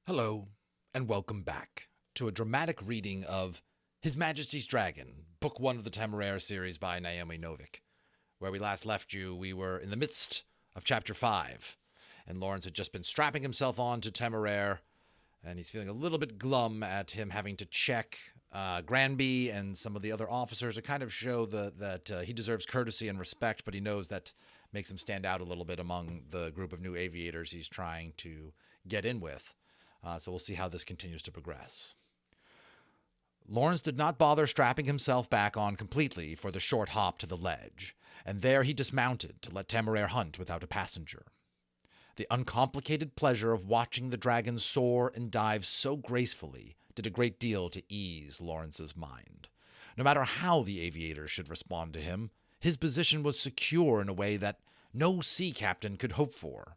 Hello, and welcome back to a dramatic reading of His Majesty's Dragon, Book 1 of the Temeraire series by Naomi Novik. Where we last left you, we were in the midst of Chapter 5, and Lawrence had just been strapping himself on to Temeraire, and he's feeling a little bit glum at him having to check Granby and some of the other officers to kind of show that he deserves courtesy and respect, but he knows that makes him stand out a little bit among the group of new aviators he's trying to get in with. So we'll see how this continues to progress. Lawrence did not bother strapping himself back on completely for the short hop to the ledge, and there he dismounted to let Temeraire hunt without a passenger. The uncomplicated pleasure of watching the dragon soar and dive so gracefully did a great deal to ease Lawrence's mind. No matter how the aviators should respond to him, his position was secure in a way that no sea captain could hope for.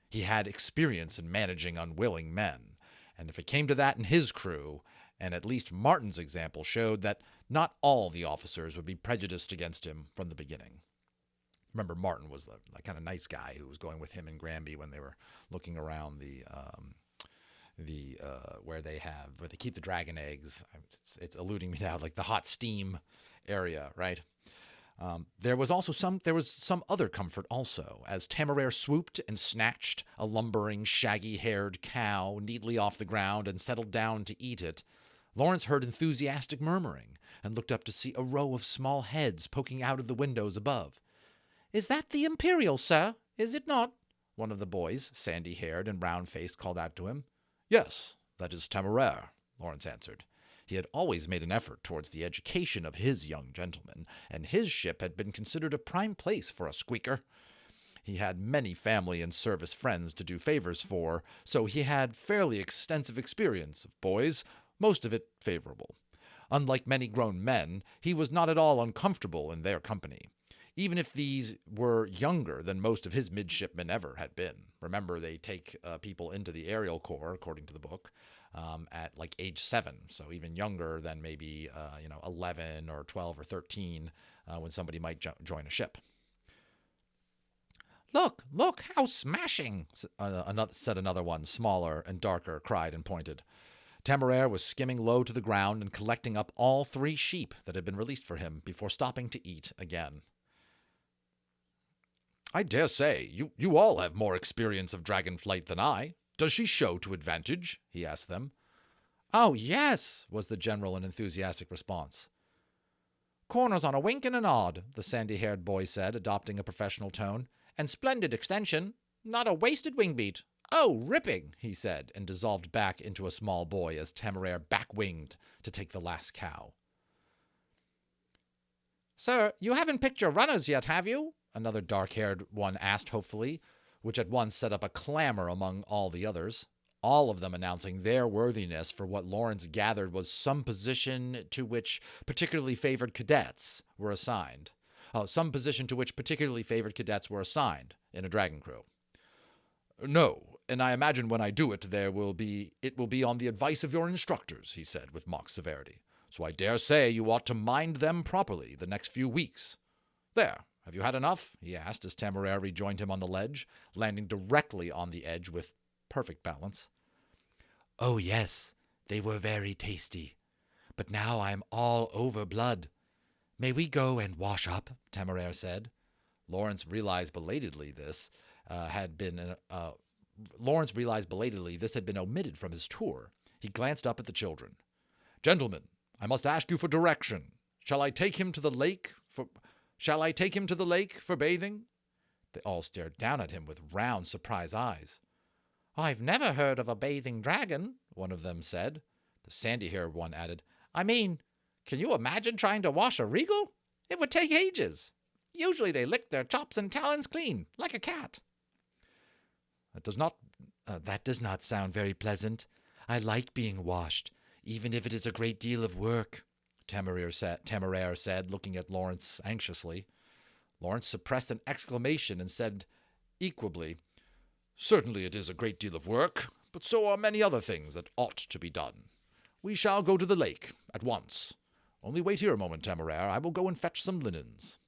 He had experience in managing unwilling men, and if it came to that in his crew, and at least Martin's example showed that not all the officers would be prejudiced against him from the beginning. Remember, Martin was the kind of nice guy who was going with him and Granby when they were looking around where they keep the dragon eggs. It's eluding me now, like the hot steam area, right? There was some other comfort also, as Temeraire swooped and snatched a lumbering, shaggy-haired cow neatly off the ground and settled down to eat it. Lawrence heard enthusiastic murmuring and looked up to see a row of small heads poking out of the windows above. "Is that the Imperial, sir? Is it not?" one of the boys, sandy-haired and round-faced, called out to him. "Yes, that is Temeraire," Lawrence answered. He had always made an effort towards the education of his young gentlemen, and his ship had been considered a prime place for a squeaker. He had many family and service friends to do favors for, so he had fairly extensive experience of boys, most of it favorable. Unlike many grown men, he was not at all uncomfortable in their company, even if these were younger than most of his midshipmen ever had been. Remember, they take people into the aerial corps, according to the book, at like age 7, so even younger than maybe 11 or 12 or 13 when somebody might join a ship. Look, how smashing, said another one, smaller and darker, cried and pointed. Temeraire was skimming low to the ground and collecting up all 3 sheep that had been released for him before stopping to eat again. "I dare say you all have more experience of dragon flight than I. Does she show to advantage?" he asked them. "Oh, yes," was the general and enthusiastic response. "Corners on a wink and a nod," the sandy-haired boy said, adopting a professional tone. "And splendid extension. Not a wasted wing beat. Oh, ripping," he said, and dissolved back into a small boy as Temeraire back-winged to take the last cow. "Sir, you haven't picked your runners yet, have you?" another dark-haired one asked hopefully, which at once set up a clamor among all the others, all of them announcing their worthiness for what Lawrence gathered was some position to which particularly favored cadets were assigned. Some position to which particularly favored cadets were assigned in a dragon crew. "No, and I imagine when I do it, it will be on the advice of your instructors," he said with mock severity. "So I dare say you ought to mind them properly the next few weeks. There, have you had enough?" he asked as Temeraire rejoined him on the ledge, landing directly on the edge with perfect balance. "Oh, yes, they were very tasty. But now I am all over blood. May we go and wash up?" Temeraire said. Lawrence realized belatedly this had been omitted from his tour. He glanced up at the children. "Gentlemen, I must ask you for direction. Shall I take him to the lake for bathing?" They all stared down at him with round, surprised eyes. "I've never heard of a bathing dragon," one of them said. The sandy-haired one added, "I mean, can you imagine trying to wash a regal? It would take ages. Usually they lick their chops and talons clean, like a cat." That does not sound very pleasant. I like being washed, even if it is a great deal of work," Temeraire said, looking at Lawrence anxiously. Lawrence suppressed an exclamation and said equably, "Certainly it is a great deal of work, but so are many other things that ought to be done. We shall go to the lake at once. Only wait here a moment, Temeraire. I will go and fetch some linens."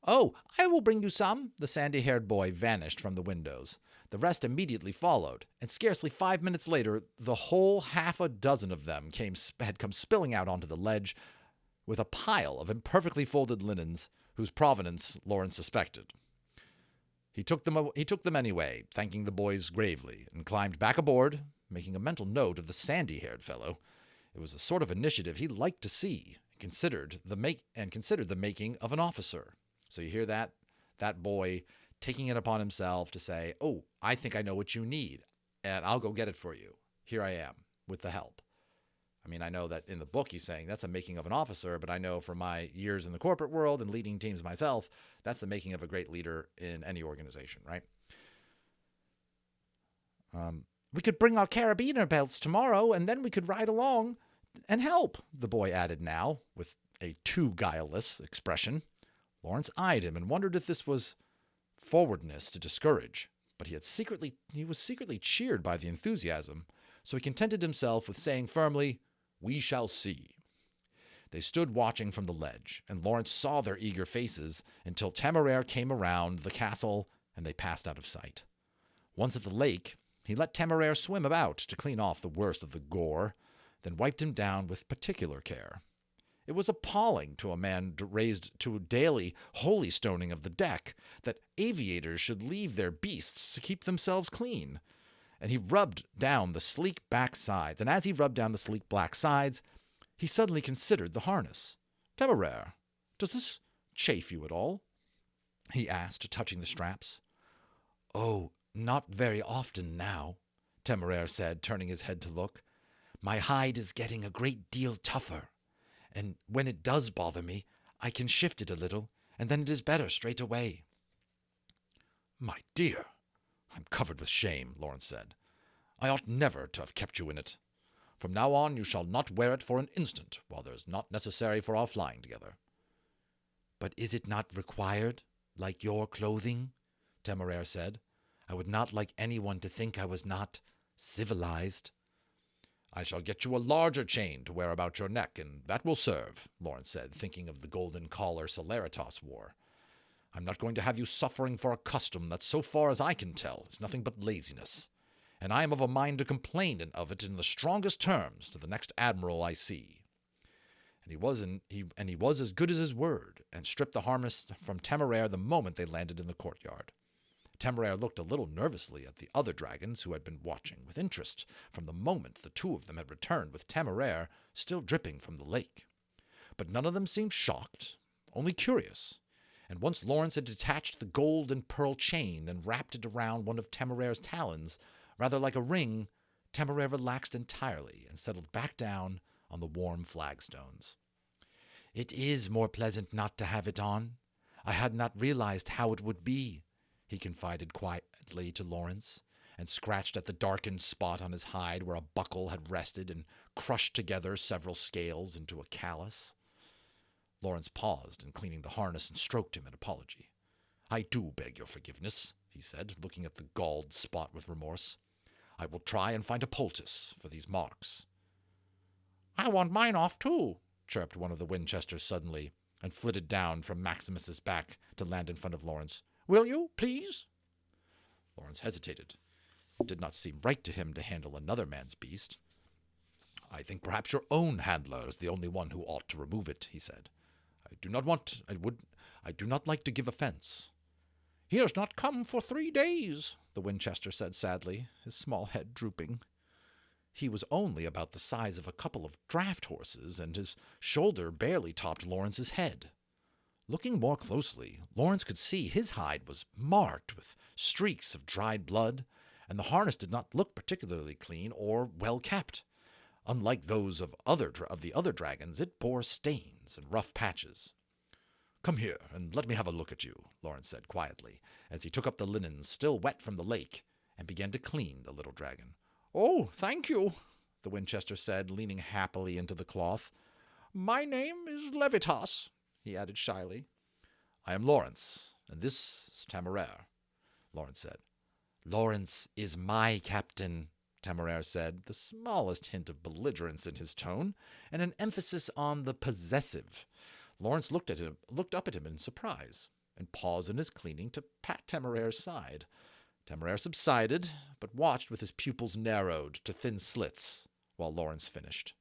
"Oh, I will bring you some." The sandy-haired boy vanished from the windows. The rest immediately followed, and scarcely 5 minutes later, the whole half a dozen of them had come spilling out onto the ledge with a pile of imperfectly folded linens whose provenance Lawrence suspected. He took them anyway, thanking the boys gravely, and climbed back aboard, making a mental note of the sandy-haired fellow. It was a sort of initiative he liked to see, and considered the making of an officer. So you hear that boy taking it upon himself to say, "Oh, I think I know what you need, and I'll go get it for you. Here I am, with the help." I mean, I know that in the book he's saying that's a making of an officer, but I know from my years in the corporate world and leading teams myself, that's the making of a great leader in any organization, right? We could bring our carabiner belts tomorrow, and then we could ride along and help, the boy added now, with a too guileless expression. Lawrence eyed him and wondered if this was forwardness to discourage, but he was secretly cheered by the enthusiasm, so he contented himself with saying firmly, "We shall see." They stood watching from the ledge, and Lawrence saw their eager faces until Temeraire came around the castle and they passed out of sight. Once at the lake, he let Temeraire swim about to clean off the worst of the gore, then wiped him down with particular care. It was appalling to a man raised to daily holy stoning of the deck that aviators should leave their beasts to keep themselves clean. And he rubbed down the sleek back sides, and as he rubbed down the sleek black sides, he suddenly considered the harness. "Temeraire, does this chafe you at all?" he asked, touching the straps. "Oh, not very often now," Temeraire said, turning his head to look. "My hide is getting a great deal tougher, and when it does bother me, I can shift it a little, and then it is better straight away." "My dear, I'm covered with shame," Lawrence said. "I ought never to have kept you in it. From now on you shall not wear it for an instant while there is not necessary for our flying together." "But is it not required, like your clothing?" Temeraire said. "I would not like anyone to think I was not civilized." "I shall get you a larger chain to wear about your neck, and that will serve," Lawrence said, thinking of the golden collar Levitas wore. "I'm not going to have you suffering for a custom that, so far as I can tell, is nothing but laziness, and I am of a mind to complain of it in the strongest terms to the next admiral I see." And he was as good as his word, and stripped the harness from Temeraire the moment they landed in the courtyard. Temeraire looked a little nervously at the other dragons who had been watching with interest from the moment the two of them had returned with Temeraire still dripping from the lake. But none of them seemed shocked, only curious, and once Lawrence had detached the gold and pearl chain and wrapped it around one of Temeraire's talons, rather like a ring, Temeraire relaxed entirely and settled back down on the warm flagstones. "It is more pleasant not to have it on. I had not realized how it would be," he confided quietly to Lawrence, and scratched at the darkened spot on his hide where a buckle had rested and crushed together several scales into a callus. Lawrence paused in cleaning the harness and stroked him in apology. "I do beg your forgiveness," he said, looking at the galled spot with remorse. "I will try and find a poultice for these marks." "I want mine off, too," chirped one of the Winchesters suddenly, and flitted down from Maximus's back to land in front of Lawrence. "Will you, please?" Lawrence hesitated. It did not seem right to him to handle another man's beast. "I think perhaps your own handler is the only one who ought to remove it," he said. I do not like to give offense." "He has not come for 3 days," the Winchester said sadly, his small head drooping. He was only about the size of a couple of draft horses, and his shoulder barely topped Lawrence's head. Looking more closely, Lawrence could see his hide was marked with streaks of dried blood, and the harness did not look particularly clean or well kept. Unlike those of the other dragons, it bore stains and rough patches. "Come here, and let me have a look at you," Lawrence said quietly, as he took up the linens still wet from the lake, and began to clean the little dragon. "Oh, thank you," the Winchester said, leaning happily into the cloth. "My name is Levitas," he added shyly. "I am Lawrence, and this is Temeraire," Lawrence said. "Lawrence is my captain," Temeraire said, the smallest hint of belligerence in his tone, and an emphasis on the possessive. Lawrence looked up at him in surprise, and paused in his cleaning to pat Temeraire's side. Temeraire subsided, but watched with his pupils narrowed to thin slits while Lawrence finished.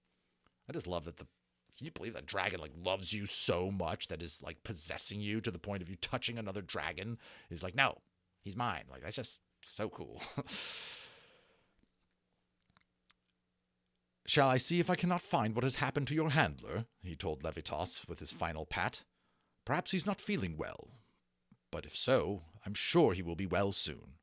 I just love that can you believe that dragon loves you so much that is possessing you to the point of you touching another dragon? He's like, no, he's mine. That's just so cool. Shall I see if I cannot find what has happened to your handler? He told Levitas with his final pat. Perhaps he's not feeling well. But if so, I'm sure he will be well soon.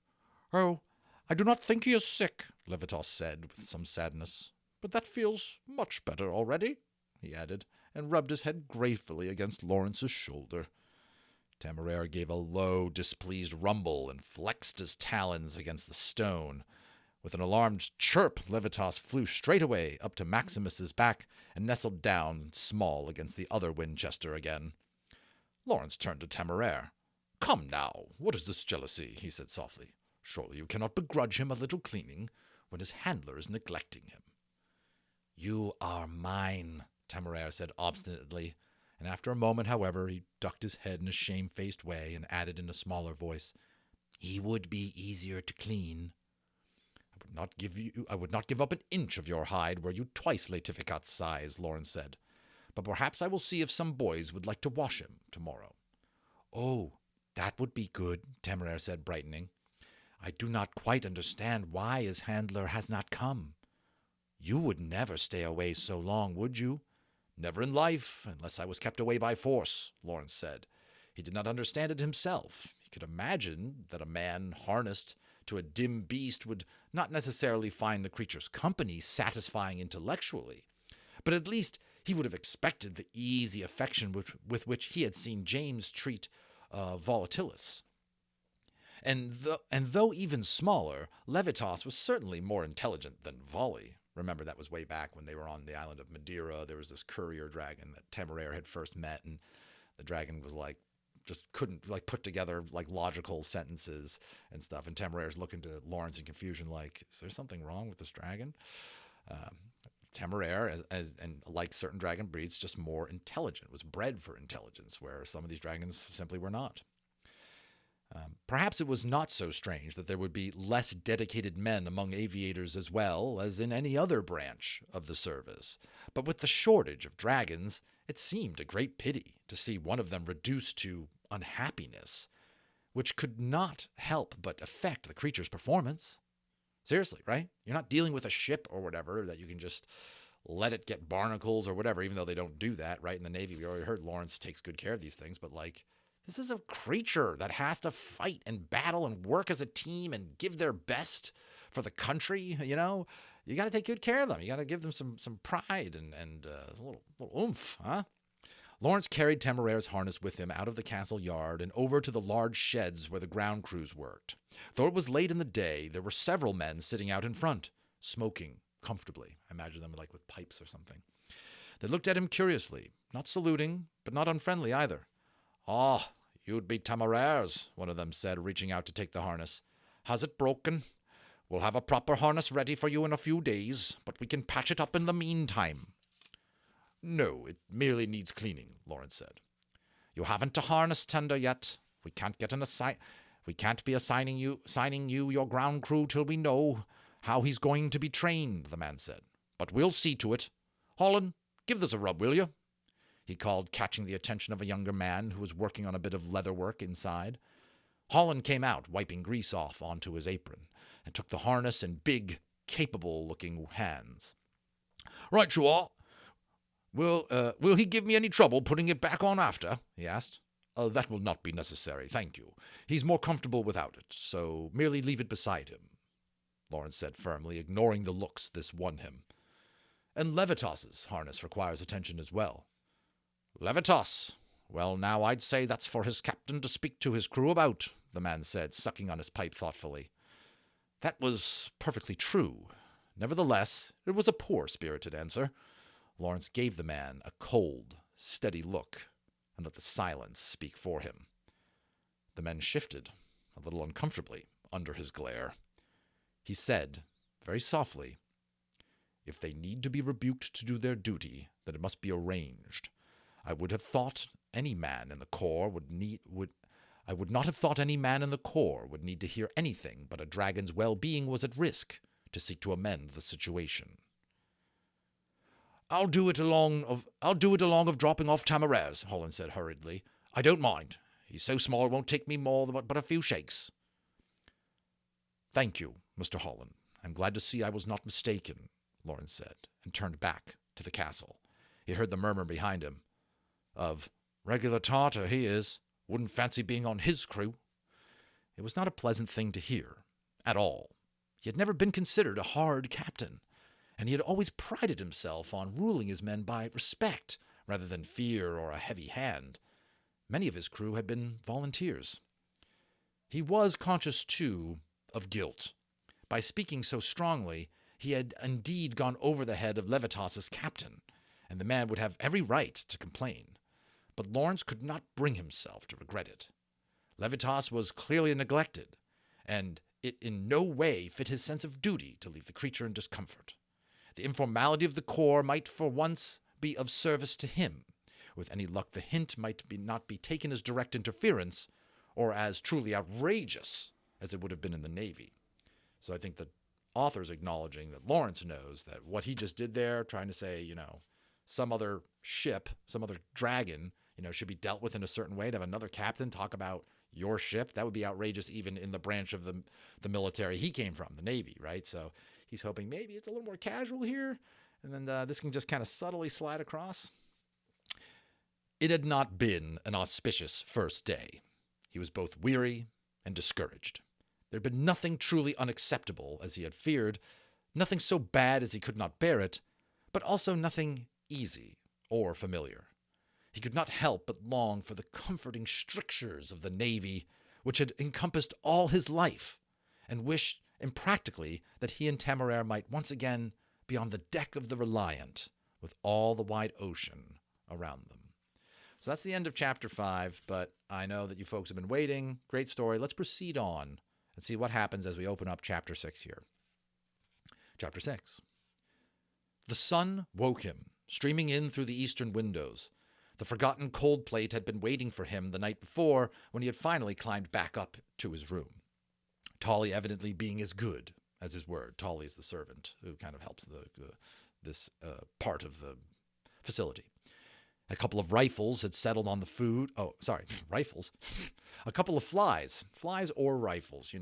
Oh, I do not think he is sick, Levitas said with some sadness. But that feels much better already, he added, and rubbed his head gratefully against Lawrence's shoulder. Temeraire gave a low, displeased rumble and flexed his talons against the stone. With an alarmed chirp, Levitas flew straight away up to Maximus's back and nestled down small against the other Winchester again. Lawrence turned to Temeraire. Come now, what is this jealousy? He said softly. Surely you cannot begrudge him a little cleaning when his handler is neglecting him. You are mine, Temeraire said obstinately, and after a moment, however, he ducked his head in a shamefaced way and added in a smaller voice, He would be easier to clean. I would not give up an inch of your hide were you twice Laetificat's size, Lawrence said. But perhaps I will see if some boys would like to wash him tomorrow. Oh, that would be good, Temeraire said, brightening. I do not quite understand why his handler has not come. You would never stay away so long, would you? Never in life, unless I was kept away by force, Lawrence said. He did not understand it himself. He could imagine that a man harnessed to a dim beast would not necessarily find the creature's company satisfying intellectually, but at least he would have expected the easy affection with which he had seen James treat Volatilis. And though even smaller, Levitas was certainly more intelligent than Volley. Remember, that was way back when they were on the island of Madeira. There was this courier dragon that Temeraire had first met, and the dragon was just couldn't put together logical sentences and stuff. And Temeraire's looking to Lawrence in confusion, is there something wrong with this dragon? Temeraire, and like certain dragon breeds, just more intelligent, was bred for intelligence, where some of these dragons simply were not. Perhaps it was not so strange that there would be less dedicated men among aviators as well as in any other branch of the service. But with the shortage of dragons, it seemed a great pity to see one of them reduced to unhappiness, which could not help but affect the creature's performance. Seriously, right? You're not dealing with a ship or whatever that you can just let it get barnacles or whatever, even though they don't do that, right? In the Navy, we already heard Lawrence takes good care of these things, but this is a creature that has to fight and battle and work as a team and give their best for the country, You got to take good care of them. You got to give them some pride and a little oomph, huh? Lawrence carried Temeraire's harness with him out of the castle yard and over to the large sheds where the ground crews worked. Though it was late in the day, there were several men sitting out in front, smoking comfortably. I imagine them with pipes or something. They looked at him curiously, not saluting, but not unfriendly either. Ah, you'd be Temeraire's, one of them said, reaching out to take the harness. Has it broken? We'll have a proper harness ready for you in a few days, but we can patch it up in the meantime. No, it merely needs cleaning, Lawrence said. You haven't a harness tender yet. We can't be signing you your ground crew till we know how he's going to be trained, the man said. But we'll see to it. Holland, give this a rub, will you? He called, catching the attention of a younger man who was working on a bit of leather work inside. Holland came out, wiping grease off onto his apron, and took the harness in big, capable-looking hands. Right you are. Will he give me any trouble putting it back on after? He asked. That will not be necessary, thank you. He's more comfortable without it, so merely leave it beside him, Lawrence said firmly, ignoring the looks this won him. And Levitas's harness requires attention as well. Levitas. Well, now I'd say that's for his captain to speak to his crew about, the man said, sucking on his pipe thoughtfully. That was perfectly true. Nevertheless, it was a poor-spirited answer. Lawrence gave the man a cold, steady look, and let the silence speak for him. The men shifted, a little uncomfortably, under his glare. He said, very softly, If they need to be rebuked to do their duty, then it must be arranged. I would have thought any man in the Corps I would not have thought any man in the Corps would need to hear anything but a dragon's well-being was at risk to seek to amend the situation. I'll do it along of dropping off Temeraire's, Holland said hurriedly. I don't mind. He's so small it won't take me more than but a few shakes. Thank you, Mr. Holland. I'm glad to see I was not mistaken, Lawrence said, and turned back to the castle. He heard the murmur behind him of, regular Tartar he is. Wouldn't fancy being on his crew. It was not a pleasant thing to hear, at all. He had never been considered a hard captain, and he had always prided himself on ruling his men by respect rather than fear or a heavy hand. Many of his crew had been volunteers. He was conscious, too, of guilt. By speaking so strongly, he had indeed gone over the head of Levitas' captain, and the man would have every right to complain. But Lawrence could not bring himself to regret it. Levitas was clearly neglected, and it in no way fit his sense of duty to leave the creature in discomfort. The informality of the Corps might for once be of service to him. With any luck, the hint might not be taken as direct interference, or as truly outrageous as it would have been in the Navy. So I think the author's acknowledging that Lawrence knows that what he just did there, trying to say, some other ship, some other dragon, should be dealt with in a certain way, to have another captain talk about your ship, that would be outrageous even in the branch of the military he came from, the Navy, right? So he's hoping maybe it's a little more casual here, and then this can just kind of subtly slide across. It had not been an auspicious first day. He was both weary and discouraged. There had been nothing truly unacceptable as he had feared, nothing so bad as he could not bear it, but also nothing easy or familiar. He could not help but long for the comforting strictures of the Navy, which had encompassed all his life, and wished impractically that he and Temeraire might once again be on the deck of the Reliant, with all the wide ocean around them. So that's the end of Chapter 5, but I know that you folks have been waiting. Great story. Let's proceed on and see what happens as we open up Chapter 6 here. Chapter 6. The sun woke him, streaming in through the eastern windows. The forgotten cold plate had been waiting for him the night before when he had finally climbed back up to his room. Tolly evidently being as good as his word. Tolly is the servant who kind of helps this part of the facility. A couple of rifles had settled on the food. Oh, sorry, rifles. A couple of flies or rifles,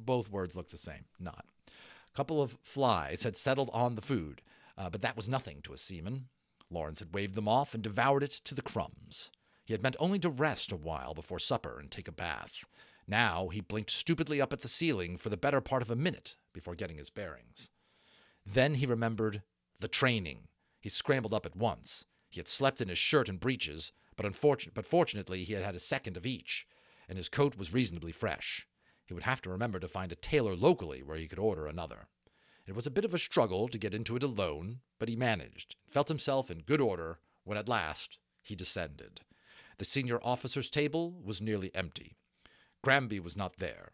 both words look the same. Not. A couple of flies had settled on the food, but that was nothing to a seaman. Lawrence had waved them off and devoured it to the crumbs. He had meant only to rest a while before supper and take a bath. Now he blinked stupidly up at the ceiling for the better part of a minute before getting his bearings. Then he remembered the training. He scrambled up at once. He had slept in his shirt and breeches, but fortunately he had had a second of each, and his coat was reasonably fresh. He would have to remember to find a tailor locally where he could order another. It was a bit of a struggle to get into it alone, but he managed, and felt himself in good order when at last he descended. The senior officer's table was nearly empty. Granby was not there,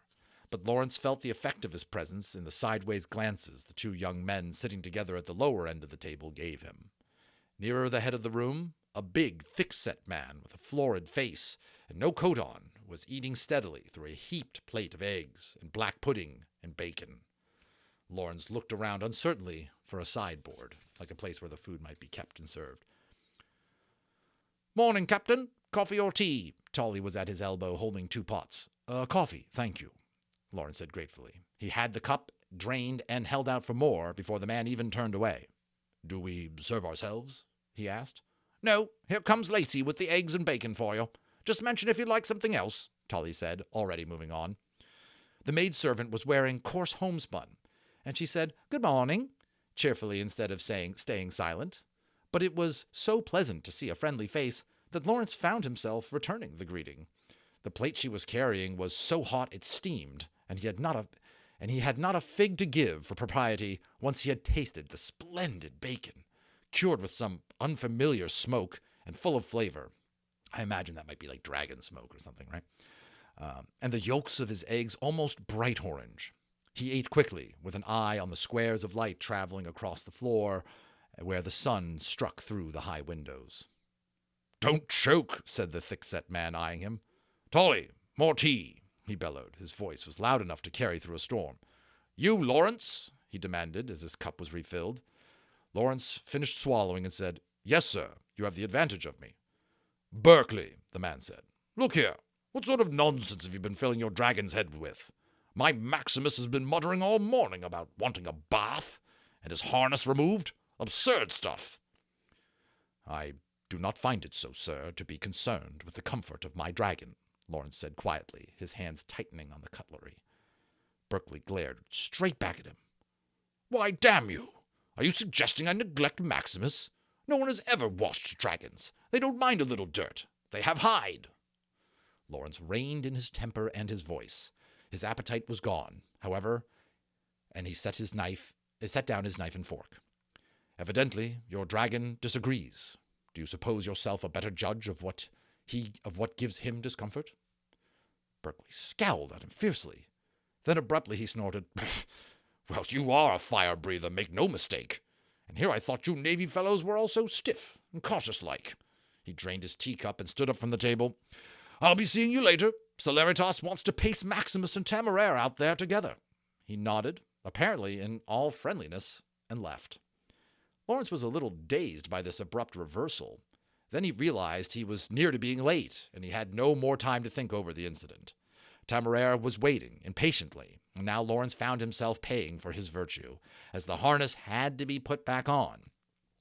but Lawrence felt the effect of his presence in the sideways glances the two young men sitting together at the lower end of the table gave him. Nearer the head of the room, a big, thick-set man with a florid face and no coat on was eating steadily through a heaped plate of eggs and black pudding and bacon. Lawrence looked around uncertainly for a sideboard, like a place where the food might be kept and served. "Morning, Captain. Coffee or tea?" Tolly was at his elbow, holding two pots. Coffee, thank you," Lawrence said gratefully. He had the cup, drained, and held out for more before the man even turned away. "Do we serve ourselves?" he asked. "No, here comes Lacey with the eggs and bacon for you. Just mention if you'd like something else," Tolly said, already moving on. The maidservant was wearing coarse homespun, and she said, "Good morning," cheerfully instead of staying silent. But it was so pleasant to see a friendly face that Lawrence found himself returning the greeting. The plate she was carrying was so hot it steamed, and he had not a fig to give for propriety once he had tasted the splendid bacon, cured with some unfamiliar smoke and full of flavor. I imagine that might be like dragon smoke or something, right? And the yolks of his eggs almost bright orange. He ate quickly, with an eye on the squares of light traveling across the floor, where the sun struck through the high windows. "Don't choke," said the thick-set man, eyeing him. "Tolly, More tea, he bellowed. His voice was loud enough to carry through a storm. You, Lawrence, he demanded as his cup was refilled. Lawrence finished swallowing and said, Yes, sir, you have the advantage of me. Berkeley, the man said. Look here, what sort of nonsense have you been filling your dragon's head with? My Maximus has been muttering all morning about wanting a bath and his harness removed. Absurd stuff. I do not find it so, sir, to be concerned with the comfort of my dragon, Lawrence said quietly, his hands tightening on the cutlery. Berkeley glared straight back at him. Why, damn you! Are you suggesting I neglect Maximus? No one has ever washed dragons. They don't mind a little dirt. They have hide. Lawrence reined in his temper and his voice. His appetite was gone, however, and he set down his knife and fork. Evidently, your dragon disagrees. Do you suppose yourself a better judge of what gives him discomfort? Berkeley scowled at him fiercely. Then abruptly he snorted, Well, you are a fire-breather, make no mistake. And here I thought you Navy fellows were all so stiff and cautious-like. He drained his teacup and stood up from the table. I'll be seeing you later. Levitas wants to pace Maximus and Temeraire out there together. He nodded, apparently in all friendliness, and left. Lawrence was a little dazed by this abrupt reversal. Then he realized he was near to being late, and he had no more time to think over the incident. Temeraire was waiting impatiently, and now Lawrence found himself paying for his virtue, as the harness had to be put back on.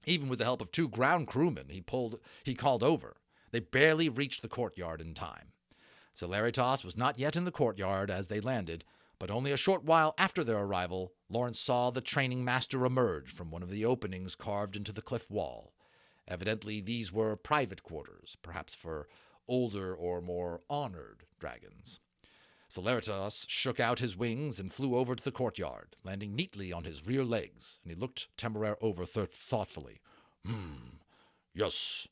Even with the help of 2 ground crewmen he called over, they barely reached the courtyard in time. Levitas was not yet in the courtyard as they landed, but only a short while after their arrival, Lawrence saw the training master emerge from one of the openings carved into the cliff wall. Evidently, these were private quarters, perhaps for older or more honored dragons. Levitas shook out his wings and flew over to the courtyard, landing neatly on his rear legs, and he looked Temeraire over thoughtfully. Yes,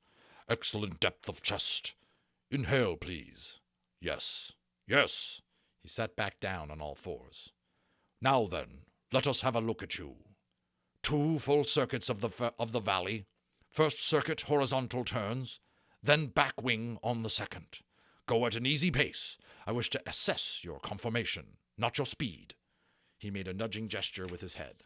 excellent depth of chest. Inhale, please. Yes. He sat back down on all fours. Now then, let us have a look at you. 2 full circuits of the valley. First circuit horizontal turns, then back wing on the second. Go at an easy pace. I wish to assess your conformation, not your speed. He made a nudging gesture with his head.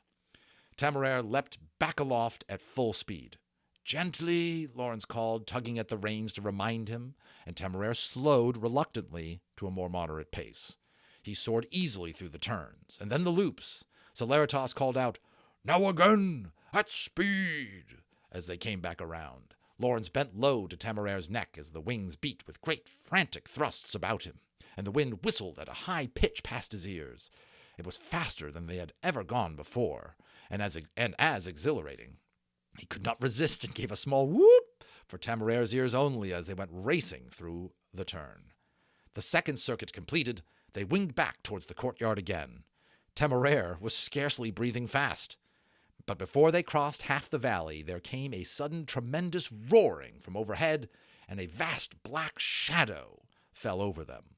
Temeraire leapt back aloft at full speed. Gently, Lawrence called, tugging at the reins to remind him, and Temeraire slowed reluctantly to a more moderate pace. He soared easily through the turns, and then the loops. Levitas called out, Now again, at speed, as they came back around. Lawrence bent low to Temeraire's neck as the wings beat with great frantic thrusts about him, and the wind whistled at a high pitch past his ears. It was faster than they had ever gone before, and as exhilarating. He could not resist and gave a small whoop for Temeraire's ears only as they went racing through the turn. The second circuit completed, they winged back towards the courtyard again. Temeraire was scarcely breathing fast. But before they crossed half the valley, there came a sudden tremendous roaring from overhead, and a vast black shadow fell over them.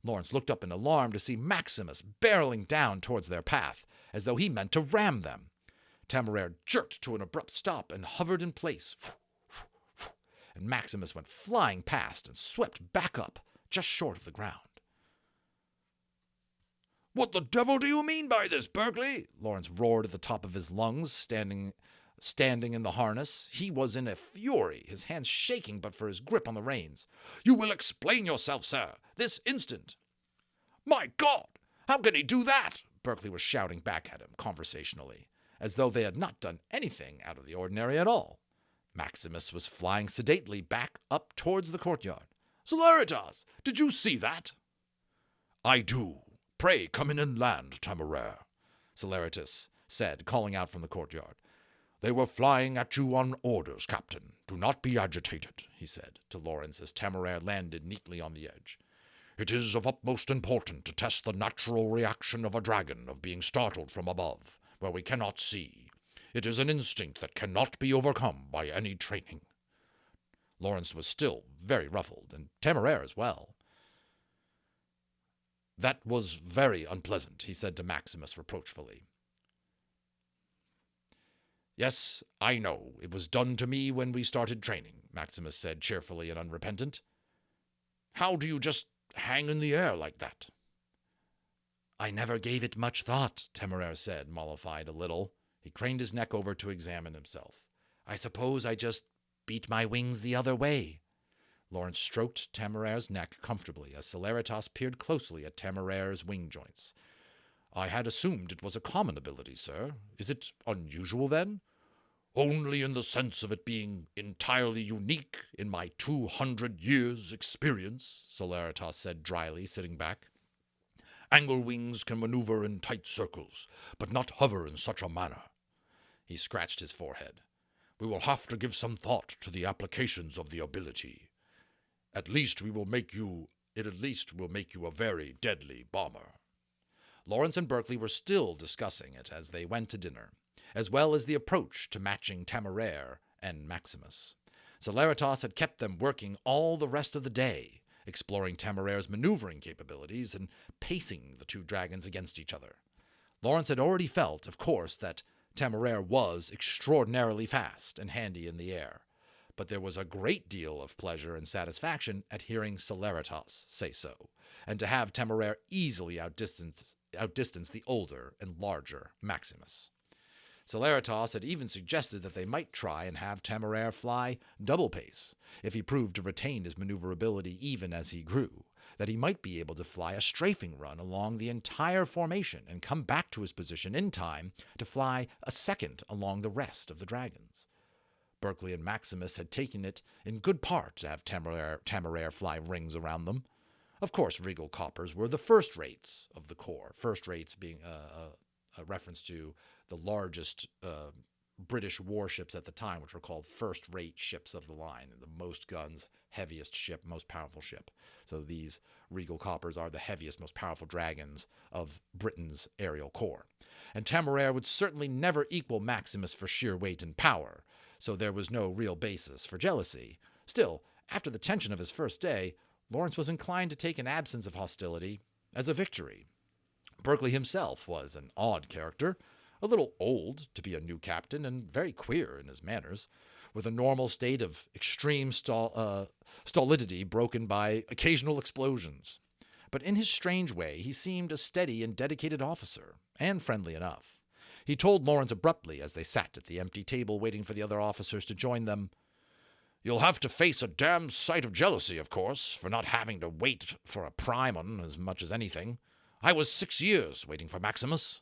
Lawrence looked up in alarm to see Maximus barreling down towards their path, as though he meant to ram them. Temeraire jerked to an abrupt stop and hovered in place. And Maximus went flying past and swept back up, just short of the ground. What the devil do you mean by this, Berkeley? Lawrence roared at the top of his lungs, standing in the harness. He was in a fury, his hands shaking but for his grip on the reins. You will explain yourself, sir, this instant. My God, how can he do that? Berkeley was shouting back at him, conversationally, as though they had not done anything out of the ordinary at all. Maximus was flying sedately back up towards the courtyard. Levitas, did you see that? I do. Pray come in and land, Temeraire, Levitas said, calling out from the courtyard. They were flying at you on orders, Captain. Do not be agitated, he said to Lawrence as Temeraire landed neatly on the edge. It is of utmost importance to test the natural reaction of a dragon of being startled from above, where we cannot see. It is an instinct that cannot be overcome by any training. Lawrence was still very ruffled, and Temeraire as well. That was very unpleasant, he said to Maximus reproachfully. Yes, I know. It was done to me when we started training, Maximus said cheerfully and unrepentant. How do you just hang in the air like that?" "I never gave it much thought," Temeraire said, mollified a little. He craned his neck over to examine himself. "I suppose I just beat my wings the other way." Lawrence stroked Temeraire's neck comfortably as Celeritas peered closely at Temeraire's wing joints. "I had assumed it was a common ability, sir. Is it unusual, then?" "Only in the sense of it being entirely unique in my 200 years' experience," Celeritas said dryly, sitting back. "Angle wings can maneuver in tight circles, but not hover in such a manner." He scratched his forehead. "We will have to give some thought to the applications of the ability. At least it will make you a very deadly bomber." Lawrence and Berkeley were still discussing it as they went to dinner, as well as the approach to matching Temeraire and Maximus. Celeritas had kept them working all the rest of the day, exploring Temeraire's maneuvering capabilities and pacing the two dragons against each other. Lawrence had already felt, of course, that Temeraire was extraordinarily fast and handy in the air, but there was a great deal of pleasure and satisfaction at hearing Celeritas say so, and to have Temeraire easily outdistance the older and larger Maximus. Celeritas had even suggested that they might try and have Temeraire fly double pace, if he proved to retain his maneuverability even as he grew, that he might be able to fly a strafing run along the entire formation and come back to his position in time to fly a second along the rest of the dragons. Berkeley and Maximus had taken it in good part to have Temeraire fly rings around them. Of course, Regal Coppers were the first rates of the Corps, first rates being a reference to the largest British warships at the time, which were called first-rate ships of the line, the most guns, heaviest ship, most powerful ship. So these Regal Coppers are the heaviest, most powerful dragons of Britain's aerial corps. And Temeraire would certainly never equal Maximus for sheer weight and power, so there was no real basis for jealousy. Still, after the tension of his first day, Lawrence was inclined to take an absence of hostility as a victory. Berkeley himself was an odd character, a little old to be a new captain and very queer in his manners, with a normal state of extreme stolidity broken by occasional explosions. But in his strange way, he seemed a steady and dedicated officer, and friendly enough. He told Lawrence abruptly as they sat at the empty table waiting for the other officers to join them, "You'll have to face a damn sight of jealousy, of course, for not having to wait for a primon as much as anything. I was 6 years waiting for Maximus.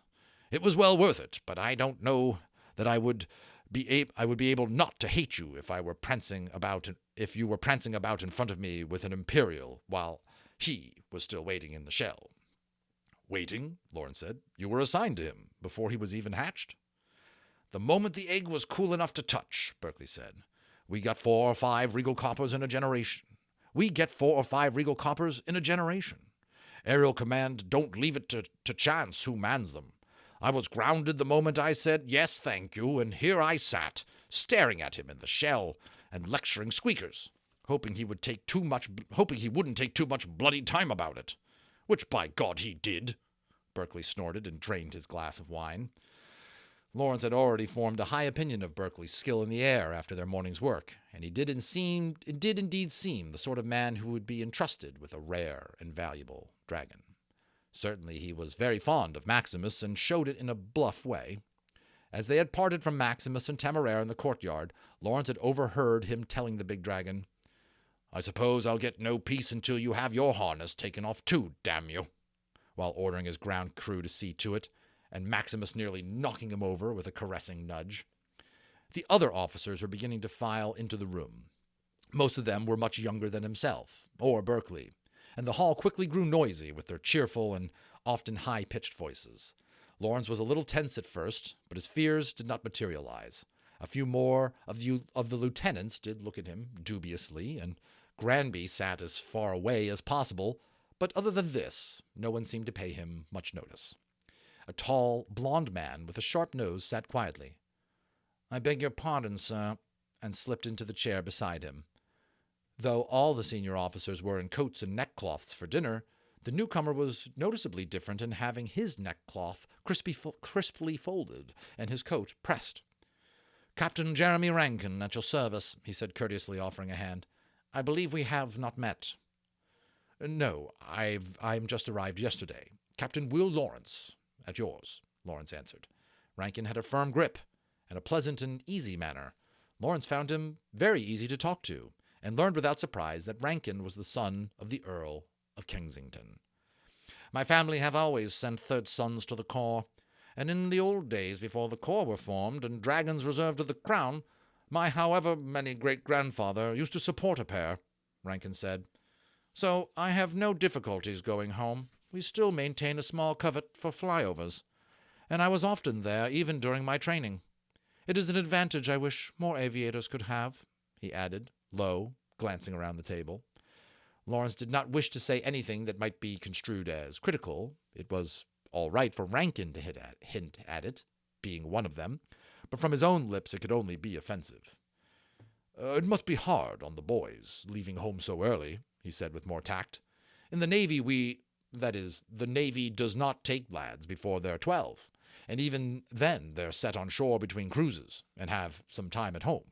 It was well worth it, but I don't know that I would be able not to hate you if you were prancing about in front of me with an Imperial while he was still waiting in the shell." "Waiting?" Lawrence said. "You were assigned to him before he was even hatched?" "The moment the egg was cool enough to touch," Berkeley said. "We got 4 or 5 Regal Coppers in a generation. Aerial command don't leave it to chance who mans them. I was grounded the moment I said, 'Yes, thank you,' and here I sat, staring at him in the shell and lecturing squeakers, hoping he wouldn't take too much bloody time about it. Which, by God, he did." Berkeley snorted and drained his glass of wine. Lawrence had already formed a high opinion of Berkeley's skill in the air after their morning's work, and it did indeed seem the sort of man who would be entrusted with a rare and valuable dragon. Certainly he was very fond of Maximus, and showed it in a bluff way. As they had parted from Maximus and Temeraire in the courtyard, Lawrence had overheard him telling the big dragon, "I suppose I'll get no peace until you have your harness taken off too, damn you," while ordering his ground crew to see to it, and Maximus nearly knocking him over with a caressing nudge. The other officers were beginning to file into the room. Most of them were much younger than himself, or Berkeley, and the hall quickly grew noisy with their cheerful and often high-pitched voices. Lawrence was a little tense at first, but his fears did not materialize. A few more of the lieutenants did look at him dubiously, and Granby sat as far away as possible, but other than this, no one seemed to pay him much notice. A tall, blond man with a sharp nose sat quietly. "I beg your pardon, sir," and slipped into the chair beside him. Though all the senior officers were in coats and neckcloths for dinner, the newcomer was noticeably different in having his neckcloth crisply folded and his coat pressed. "Captain Jeremy Rankin, at your service," he said courteously, offering a hand. "I believe we have not met." No, I'm just arrived yesterday. Captain Will Lawrence, at yours, Lawrence answered. Rankin had a firm grip and a pleasant and easy manner. Lawrence found him very easy to talk to, and learned without surprise that Rankin was the son of the Earl of Kensington. My family have always sent third sons to the corps, and in the old days before the corps were formed and dragons reserved to the crown, my however many great-grandfather used to support a pair, Rankin said. So I have no difficulties going home. We still maintain a small covert for flyovers, and I was often there even during my training. It is an advantage I wish more aviators could have, he added, low, glancing around the table. Lawrence did not wish to say anything that might be construed as critical. It was all right for Rankin to hint at it, being one of them, but from his own lips it could only be offensive. It must be hard on the boys, leaving home so early, he said with more tact. In the Navy the Navy does not take lads before they're 12, and even then they're set on shore between cruises, and have some time at home.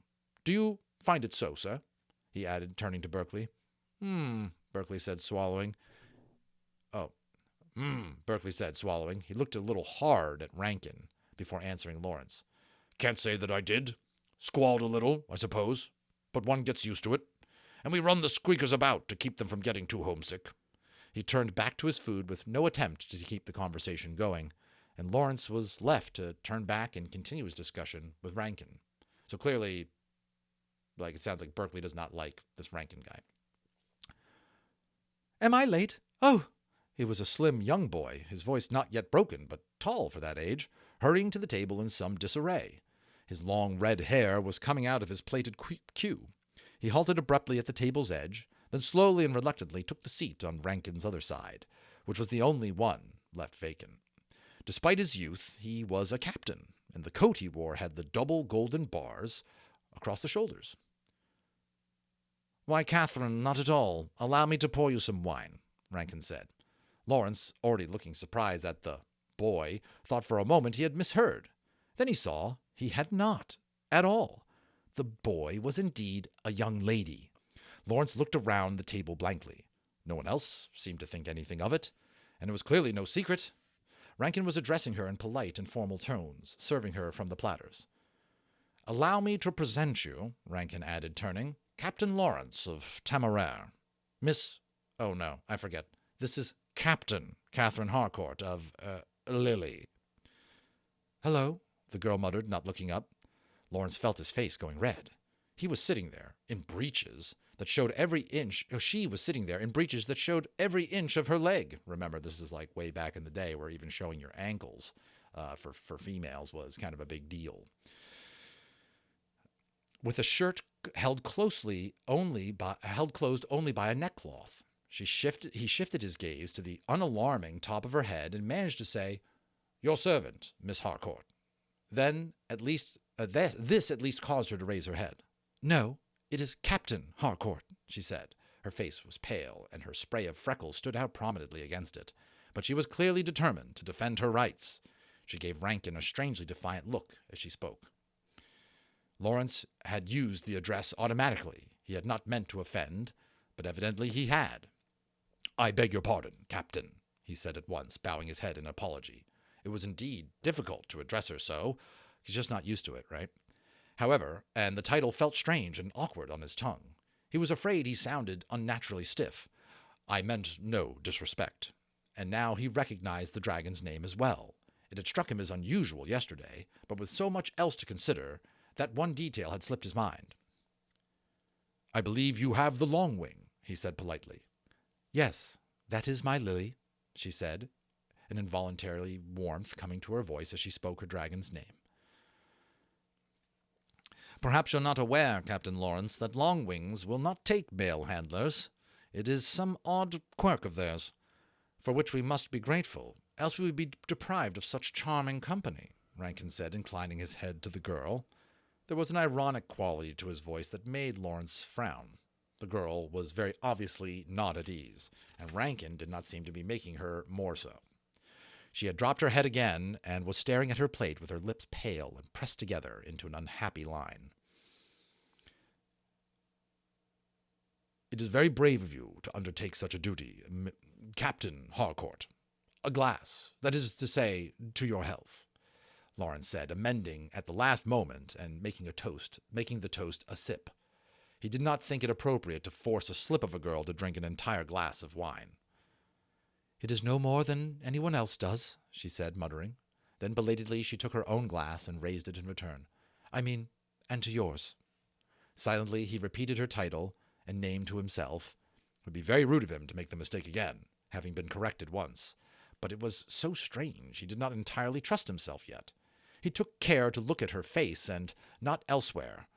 Do you find it so, sir? He added, turning to Berkeley. Berkeley said, swallowing. Berkeley said, swallowing. He looked a little hard at Rankin before answering Lawrence. Can't say that I did. Squalled a little, I suppose, but one gets used to it, and we run the squeakers about to keep them from getting too homesick. He turned back to his food with no attempt to keep the conversation going, and Lawrence was left to turn back and continue his discussion with Rankin. So clearly, it sounds like Berkeley does not like this Rankin guy. Am I late? Oh! He was a slim young boy, his voice not yet broken, but tall for that age, hurrying to the table in some disarray. His long red hair was coming out of his plaited queue. He halted abruptly at the table's edge, then slowly and reluctantly took the seat on Rankin's other side, which was the only one left vacant. Despite his youth, he was a captain, and the coat he wore had the double golden bars across the shoulders. Why, Catherine, not at all. Allow me to pour you some wine, Rankin said. Lawrence, already looking surprised at the boy, thought for a moment he had misheard. Then he saw he had not, at all. The boy was indeed a young lady. Lawrence looked around the table blankly. No one else seemed to think anything of it, and it was clearly no secret. Rankin was addressing her in polite and formal tones, serving her from the platters. Allow me to present you, Rankin added, turning, Captain Lawrence of Temeraire. Miss... Oh, no, I forget. This is Captain Catherine Harcourt of, Lily. Hello, the girl muttered, not looking up. Lawrence felt his face going red. He was sitting there, in breeches that showed every inch... She was sitting there in breeches that showed every inch of her leg. Remember, this is like way back in the day where even showing your ankles for females was kind of a big deal. With a shirt held closed only by a neckcloth. He shifted his gaze to the unalarming top of her head and managed to say, Your servant, Miss Harcourt. Then, this at least caused her to raise her head. No, it is Captain Harcourt, she said. Her face was pale, and her spray of freckles stood out prominently against it. But she was clearly determined to defend her rights. She gave Rankin a strangely defiant look as she spoke. Lawrence had used the address automatically. He had not meant to offend, but evidently he had. I beg your pardon, Captain, he said at once, bowing his head in apology. It was indeed difficult to address her so. He's just not used to it, right? However, and the title felt strange and awkward on his tongue. He was afraid he sounded unnaturally stiff. I meant no disrespect. And now he recognized the dragon's name as well. It had struck him as unusual yesterday, but with so much else to consider, that one detail had slipped his mind. I believe you have the long wing, he said politely. Yes, that is my Lily, she said, an involuntary warmth coming to her voice as she spoke her dragon's name. Perhaps you're not aware, Captain Lawrence, that long wings will not take mail handlers. It is some odd quirk of theirs, for which we must be grateful, else we would be deprived of such charming company, Rankin said, inclining his head to the girl. There was an ironic quality to his voice that made Lawrence frown. The girl was very obviously not at ease, and Rankin did not seem to be making her more so. She had dropped her head again and was staring at her plate with her lips pale and pressed together into an unhappy line. It is very brave of you to undertake such a duty, Captain Harcourt. A glass, that is to say, to your health, Lawrence said, amending at the last moment and making the toast a sip. He did not think it appropriate to force a slip of a girl to drink an entire glass of wine. It is no more than anyone else does, she said, muttering. Then belatedly she took her own glass and raised it in return. And to yours. Silently he repeated her title and name to himself. It would be very rude of him to make the mistake again, having been corrected once. But it was so strange he did not entirely trust himself yet. He took care to look at her face and not elsewhere.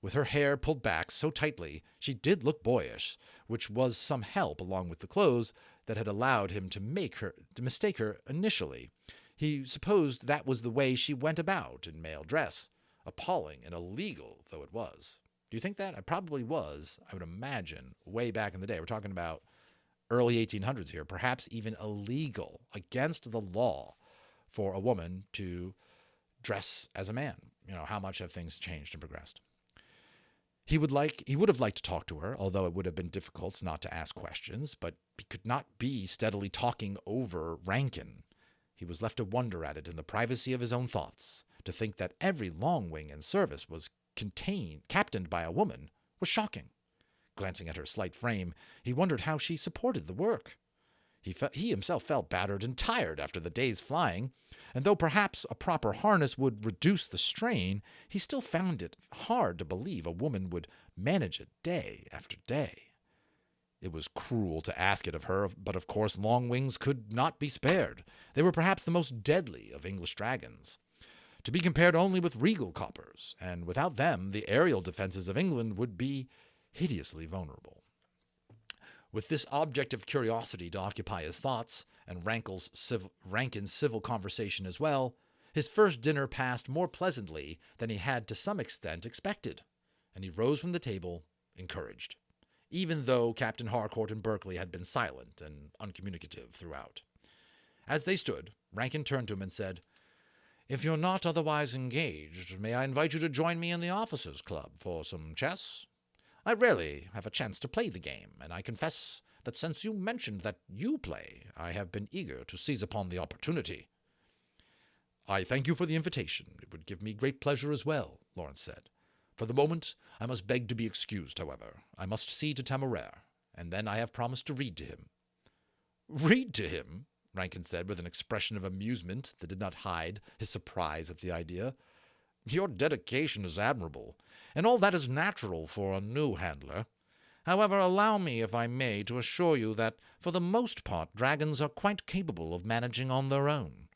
With her hair pulled back so tightly, she did look boyish, which was some help along with the clothes that had allowed him to mistake her initially. He supposed that was the way she went about in male dress, appalling and illegal though it was. Do you think that? It probably was, I would imagine, way back in the day. We're talking about early 1800s here, perhaps even illegal, against the law for a woman to dress as a man. How much have things changed and progressed? He would have liked to talk to her, although it would have been difficult not to ask questions, but he could not be steadily talking over Rankin. He was left to wonder at it in the privacy of his own thoughts. To think that every long wing in service was captained by a woman was shocking. Glancing at her slight frame, he wondered how she supported the work. He himself felt battered and tired after the day's flying, and though perhaps a proper harness would reduce the strain, he still found it hard to believe a woman would manage it day after day. It was cruel to ask it of her, but of course long wings could not be spared. They were perhaps the most deadly of English dragons, to be compared only with regal coppers, and without them the aerial defenses of England would be hideously vulnerable. With this object of curiosity to occupy his thoughts, and Rankin's civil conversation as well, his first dinner passed more pleasantly than he had to some extent expected, and he rose from the table encouraged, even though Captain Harcourt and Berkeley had been silent and uncommunicative throughout. As they stood, Rankin turned to him and said, "If you're not otherwise engaged, may I invite you to join me in the officers' club for some chess? I rarely have a chance to play the game, and I confess that since you mentioned that you play, I have been eager to seize upon the opportunity." "I thank you for the invitation. It would give me great pleasure as well," Lawrence said. "For the moment, I must beg to be excused, however. I must see to Temeraire, and then I have promised to read to him." "Read to him?" Rankin said with an expression of amusement that did not hide his surprise at the idea. "Your dedication is admirable, and all that is natural for a new handler. However, allow me, if I may, to assure you that, for the most part, dragons are quite capable of managing on their own.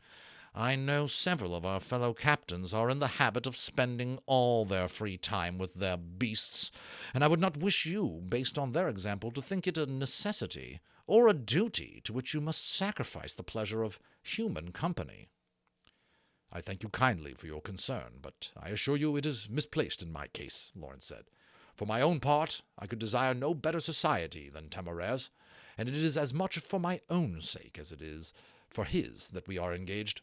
I know several of our fellow captains are in the habit of spending all their free time with their beasts, and I would not wish you, based on their example, to think it a necessity or a duty to which you must sacrifice the pleasure of human company." "I thank you kindly for your concern, but I assure you it is misplaced in my case," Lawrence said. "For my own part, I could desire no better society than Temeraire's, and it is as much for my own sake as it is for his that we are engaged.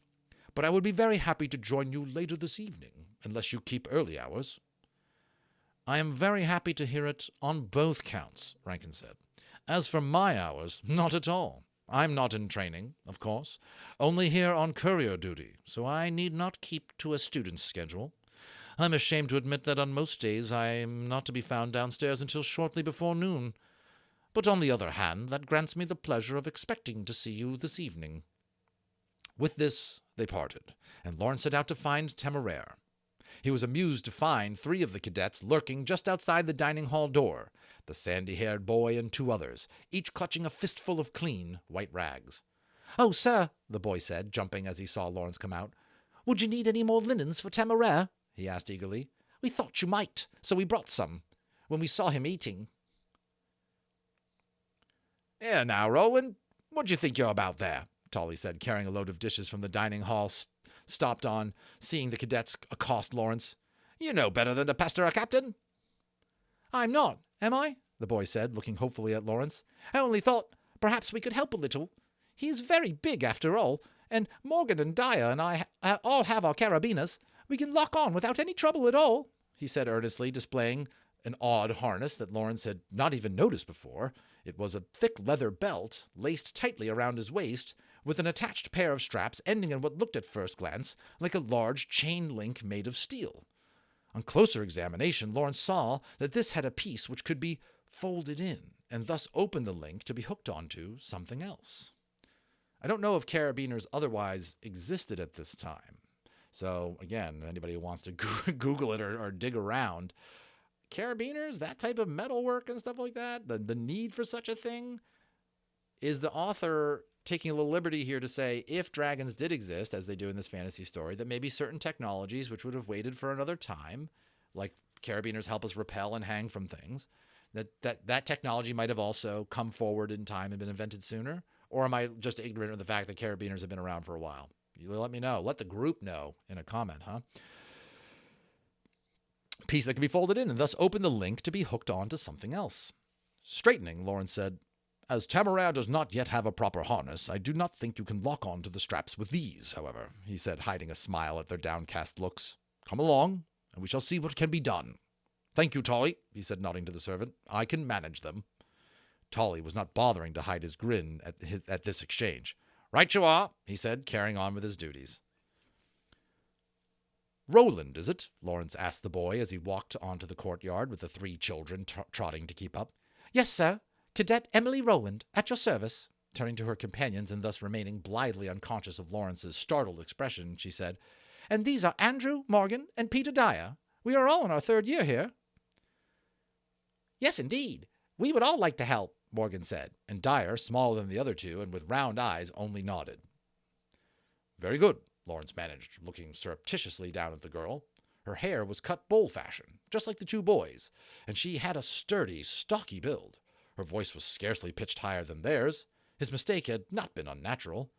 But I would be very happy to join you later this evening, unless you keep early hours." "I am very happy to hear it on both counts," Rankin said. "As for my hours, not at all. I'm not in training, of course, only here on courier duty, so I need not keep to a student's schedule. I'm ashamed to admit that on most days I am not to be found downstairs until shortly before noon. But on the other hand, that grants me the pleasure of expecting to see you this evening." With this they parted, and Lawrence set out to find Temeraire. He was amused to find 3 of the cadets lurking just outside the dining-hall door, the sandy-haired boy and 2 others, each clutching a fistful of clean, white rags. "Oh, sir," the boy said, jumping as he saw Lawrence come out. "Would you need any more linens for Temeraire?" he asked eagerly. "We thought you might, so we brought some, when we saw him eating." "Here now, Roland, what do you think you're about there?" Tolly said, carrying a load of dishes from the dining hall, stopped on seeing the cadets accost Lawrence. "You know better than to pester a captain." "I'm not, am I?" the boy said, looking hopefully at Lawrence. "I only thought perhaps we could help a little. He is very big, after all, and Morgan and Dyer and I all have our carabinas. We can lock on without any trouble at all," he said earnestly, displaying an odd harness that Lawrence had not even noticed before. It was a thick leather belt, laced tightly around his waist, with an attached pair of straps ending in what looked at first glance like a large chain link made of steel. On closer examination, Lawrence saw that this had a piece which could be folded in, and thus open the link to be hooked onto something else. I don't know if carabiners otherwise existed at this time. So, again, anybody who wants to Google it or dig around, carabiners, that type of metalwork and stuff like that, the need for such a thing, is the author taking a little liberty here to say if dragons did exist, as they do in this fantasy story, that maybe certain technologies which would have waited for another time, like carabiners help us repel and hang from things, that technology might have also come forward in time and been invented sooner? Or am I just ignorant of the fact that carabiners have been around for a while? You let me know. Let the group know in a comment, huh? Piece that can be folded in and thus open the link to be hooked on to something else. Straightening, Lawrence said, "As Temeraire does not yet have a proper harness, I do not think you can lock on to the straps with these, however," he said, hiding a smile at their downcast looks. "Come along, and we shall see what can be done. Thank you, Tolly," he said, nodding to the servant. "I can manage them." Tolly was not bothering to hide his grin at this exchange. "Right you are," he said, carrying on with his duties. "Roland, is it?" Lawrence asked the boy as he walked onto the courtyard with the 3 children trotting to keep up. "Yes, sir. Cadet Emily Roland, at your service." Turning to her companions and thus remaining blithely unconscious of Lawrence's startled expression, she said, "And these are Andrew, Morgan, and Peter Dyer. We are all in our 3rd year here." "Yes, indeed. We would all like to help," Morgan said, and Dyer, smaller than the other 2 and with round eyes, only nodded. "Very good," Lawrence managed, looking surreptitiously down at the girl. Her hair was cut bowl fashion, just like the 2 boys, and she had a sturdy, stocky build. Her voice was scarcely pitched higher than theirs. His mistake had not been unnatural.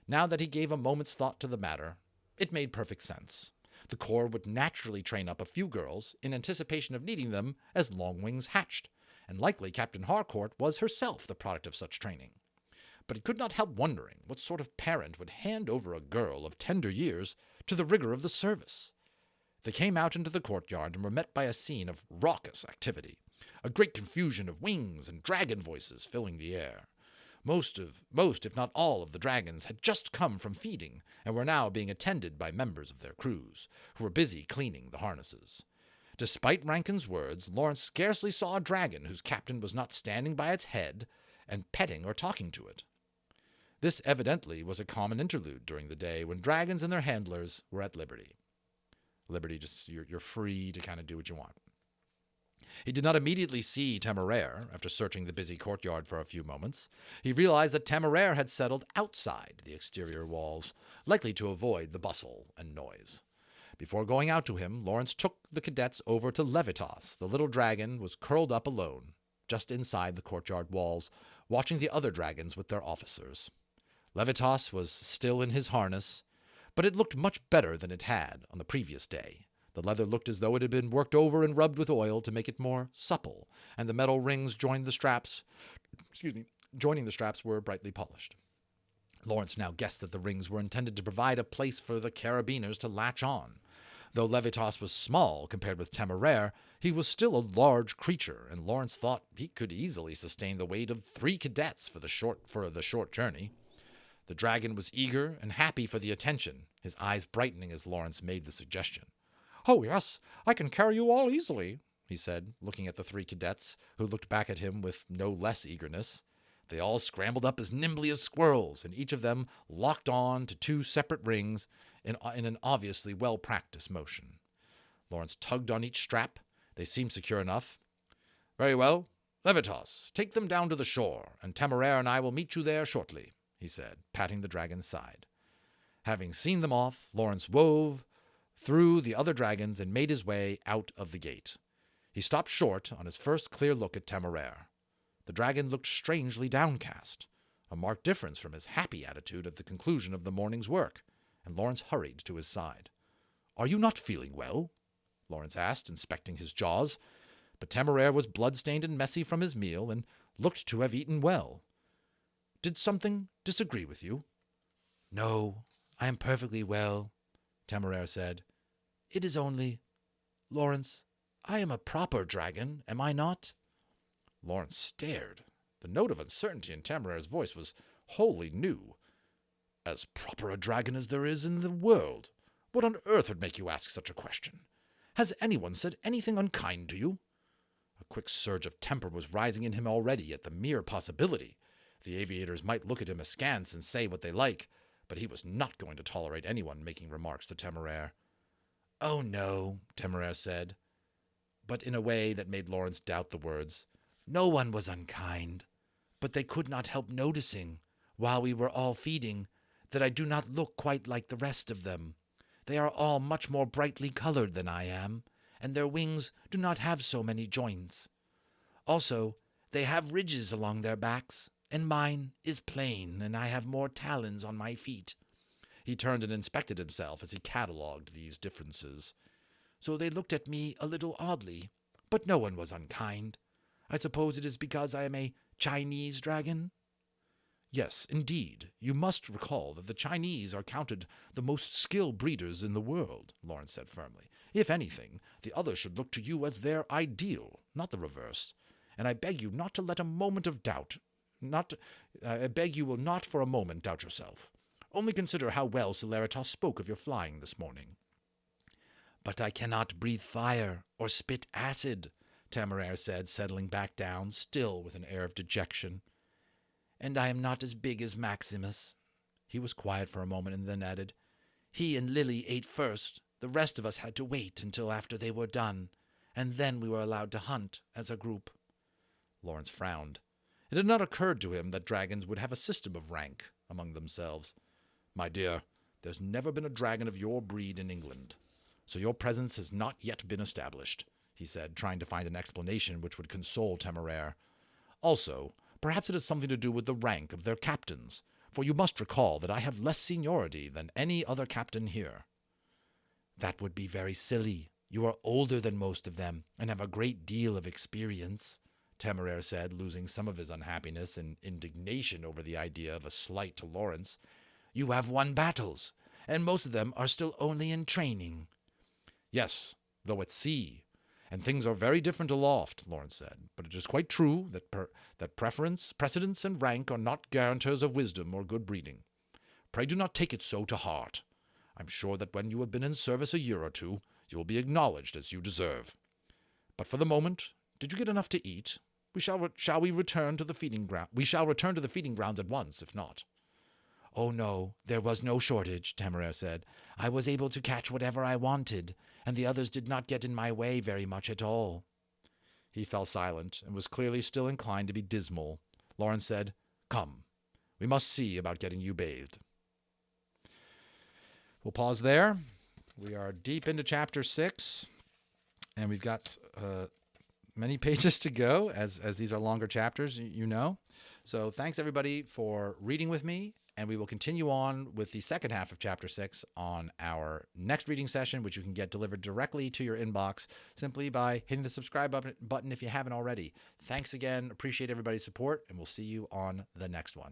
Now that he gave a moment's thought to the matter, it made perfect sense. The Corps would naturally train up a few girls in anticipation of needing them as Longwings hatched, and likely Captain Harcourt was herself the product of such training. But he could not help wondering what sort of parent would hand over a girl of tender years to the rigor of the service. They came out into the courtyard and were met by a scene of raucous activity, a great confusion of wings and dragon voices filling the air. Most, if not all, of the dragons had just come from feeding and were now being attended by members of their crews, who were busy cleaning the harnesses. Despite Rankin's words, Lawrence scarcely saw a dragon whose captain was not standing by its head and petting or talking to it. This evidently was a common interlude during the day when dragons and their handlers were at liberty. Liberty, just you're free to kind of do what you want. He did not immediately see Temeraire after searching the busy courtyard for a few moments. He realized that Temeraire had settled outside the exterior walls, likely to avoid the bustle and noise. Before going out to him, Lawrence took the cadets over to Levitas. The little dragon was curled up alone, just inside the courtyard walls, watching the other dragons with their officers. Levitas was still in his harness, but it looked much better than it had on the previous day. The leather looked as though it had been worked over and rubbed with oil to make it more supple, and the metal rings joining the straps were brightly polished. Lawrence now guessed that the rings were intended to provide a place for the carabiners to latch on. Though Levitas was small compared with Temeraire, he was still a large creature, and Lawrence thought he could easily sustain the weight of 3 cadets for the short journey. The dragon was eager and happy for the attention, his eyes brightening as Lawrence made the suggestion. "Oh, yes, I can carry you all easily," he said, looking at the 3 cadets, who looked back at him with no less eagerness. They all scrambled up as nimbly as squirrels, and each of them locked on to 2 separate rings in an obviously well-practiced motion. Lawrence tugged on each strap. They seemed secure enough. "Very well. Levitas, take them down to the shore, and Temeraire and I will meet you there shortly," he said, patting the dragon's side. Having seen them off, Lawrence wove through the other dragons and made his way out of the gate. He stopped short on his first clear look at Temeraire. The dragon looked strangely downcast, a marked difference from his happy attitude at the conclusion of the morning's work, and Lawrence hurried to his side. "Are you not feeling well?" Lawrence asked, inspecting his jaws, but Temeraire was blood-stained and messy from his meal and looked to have eaten well. "Did something disagree with you?" "No, I am perfectly well," Temeraire said. "It is only, Lawrence, I am a proper dragon, am I not? Lawrence stared. The note of uncertainty in Temeraire's voice was wholly new. As proper a dragon as there is in the world. What on earth would make you ask such a question? Has anyone said anything unkind to you? A quick surge of temper was rising in him already at the mere possibility. The aviators might look at him askance and say what they like, but he was not going to tolerate anyone making remarks to Temeraire. Oh no, Temeraire said, but in a way that made Lawrence doubt the words. No one was unkind, but they could not help noticing, while we were all feeding, that I do not look quite like the rest of them. They are all much more brightly colored than I am, and their wings do not have so many joints. Also, they have ridges along their backs, and mine is plain, and I have more talons on my feet. He turned and inspected himself as he catalogued these differences. So they looked at me a little oddly, but no one was unkind. I suppose it is because I am a Chinese dragon? Yes, indeed. You must recall that the Chinese are counted the most skilled breeders in the world, Lawrence said firmly. If anything, the others should look to you as their ideal, not the reverse. And I beg you not to let a moment of doubt, I beg you will not for a moment doubt yourself. Only consider how well Levitas spoke of your flying this morning. But I cannot breathe fire or spit acid, Temeraire said, settling back down, still with an air of dejection. And I am not as big as Maximus. He was quiet for a moment and then added, He and Lily ate first. The rest of us had to wait until after they were done, and then we were allowed to hunt as a group. Lawrence frowned. It had not occurred to him that dragons would have a system of rank among themselves. My dear, there's never been a dragon of your breed in England, so your presence has not yet been established, he said, trying to find an explanation which would console Temeraire. Also, perhaps it has something to do with the rank of their captains, for you must recall that I have less seniority than any other captain here. That would be very silly. You are older than most of them, and have a great deal of experience, Temeraire said, losing some of his unhappiness and indignation over the idea of a slight to Lawrence. You have won battles, and most of them are still only in training. Yes, though at sea, and things are very different aloft, Lawrence said. But it is quite true that precedence, and rank are not guarantors of wisdom or good breeding. Pray do not take it so to heart. I'm sure that when you have been in service a year or two, you will be acknowledged as you deserve. But for the moment, did you get enough to eat? Shall we return to the feeding ground? We shall return to the feeding grounds at once, if not. Oh, no, there was no shortage, Temeraire said. I was able to catch whatever I wanted, and the others did not get in my way very much at all. He fell silent, and was clearly still inclined to be dismal. Lawrence said, Come, we must see about getting you bathed. We'll pause there. We are deep into Chapter 6, and we've got many pages to go, as these are longer chapters, you know. So thanks, everybody, for reading with me. And we will continue on with the second half of Chapter 6 on our next reading session, which you can get delivered directly to your inbox simply by hitting the subscribe button if you haven't already. Thanks again. Appreciate everybody's support, and we'll see you on the next one.